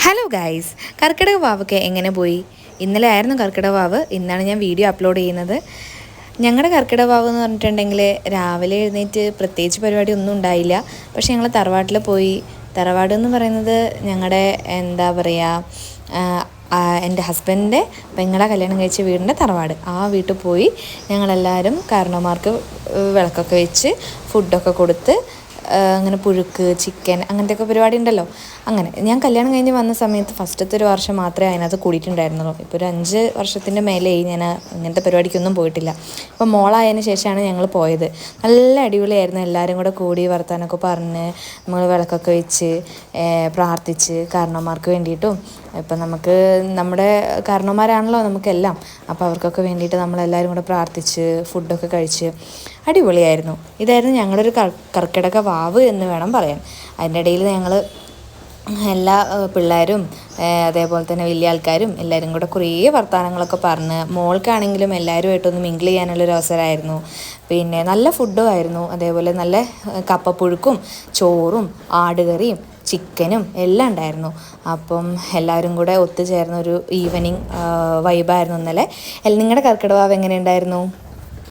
Hello guys, കർക്കിടക വാവൊക്കെ എങ്ങനെ പോയി? ഇന്നലെ ആയിരുന്നു കർക്കിടക വാവ്. ഇന്നാണ് ഞാൻ വീഡിയോ അപ്ലോഡ് ചെയ്യുന്നത്. ഞങ്ങളുടെ കർക്കിടക വാവ് എന്ന് പറഞ്ഞിട്ടുണ്ടെങ്കിൽ രാവിലെ എഴുന്നേറ്റ് പ്രത്യേകിച്ച് പരിപാടി ഒന്നും ഉണ്ടായില്ല. പക്ഷേ ഞങ്ങൾ തറവാട്ടിൽ പോയി. തറവാട് എന്ന് പറയുന്നത് ഞങ്ങളുടെ എന്താ പറയുക, എൻ്റെ ഹസ്ബൻഡിൻ്റെ പെങ്ങളെ കല്യാണം കഴിച്ച വീടിൻ്റെ തറവാട്. ആ വീട്ടിൽ പോയി ഞങ്ങളെല്ലാവരും കാരണവന്മാർക്ക് വിളക്കൊക്കെ വെച്ച് ഫുഡൊക്കെ കൊടുത്ത് അങ്ങനെ പുഴുക്ക്, ചിക്കൻ അങ്ങനത്തെയൊക്കെ പരിപാടി ഉണ്ടല്ലോ. അങ്ങനെ ഞാൻ കല്യാണം കഴിഞ്ഞ് വന്ന സമയത്ത് ഫസ്റ്റത്തെ ഒരു വർഷം മാത്രമേ അതിനകത്ത് കൂടിയിട്ടുണ്ടായിരുന്നുള്ളൂ. ഇപ്പോൾ ഒരു 5 വർഷത്തിൻ്റെ മേലെയായി ഞാൻ ഇങ്ങനത്തെ പരിപാടിക്കൊന്നും പോയിട്ടില്ല. അപ്പോൾ മോളായതിന് ശേഷമാണ് ഞങ്ങൾ പോയത്. നല്ല അടിപൊളിയായിരുന്നു. എല്ലാവരും കൂടെ കൂടി വർത്താനമൊക്കെ പറഞ്ഞ് നമ്മൾ വിളക്കൊക്കെ വെച്ച് പ്രാർത്ഥിച്ച് കാരണവന്മാർക്ക് വേണ്ടിയിട്ടും. ഇപ്പം നമുക്ക് നമ്മുടെ കാരണവന്മാരാണല്ലോ നമുക്കെല്ലാം. അപ്പോൾ അവർക്കൊക്കെ വേണ്ടിയിട്ട് നമ്മളെല്ലാവരും കൂടെ പ്രാർത്ഥിച്ച് ഫുഡൊക്കെ കഴിച്ച് അടിപൊളിയായിരുന്നു. ഇതായിരുന്നു ഞങ്ങളുടെ ഒരു കർക്കിടക വാവ് എന്ന് വേണം പറയാൻ. അതിൻ്റെ ഇടയിൽ ഞങ്ങൾ എല്ലാ പിള്ളേരും അതേപോലെ തന്നെ വലിയ ആൾക്കാരും എല്ലാവരും കൂടെ കുറേ വർത്തമാനങ്ങളൊക്കെ പറഞ്ഞ് മോൾക്കാണെങ്കിലും എല്ലാവരുമായിട്ടൊന്ന് മിങ്കിൾ ചെയ്യാനുള്ളൊരു അവസരമായിരുന്നു. പിന്നെ നല്ല ഫുഡും ആയിരുന്നു. അതേപോലെ നല്ല കപ്പപ്പുഴുക്കും ചോറും ആടുകറിയും ചിക്കനും എല്ലാം ഉണ്ടായിരുന്നു. അപ്പം എല്ലാവരും കൂടെ ഒത്തുചേർന്നൊരു ഈവനിങ് വൈബായിരുന്നു ഇന്നലെ. നിങ്ങളുടെ കർക്കിടക വാവ് എങ്ങനെ ഉണ്ടായിരുന്നു?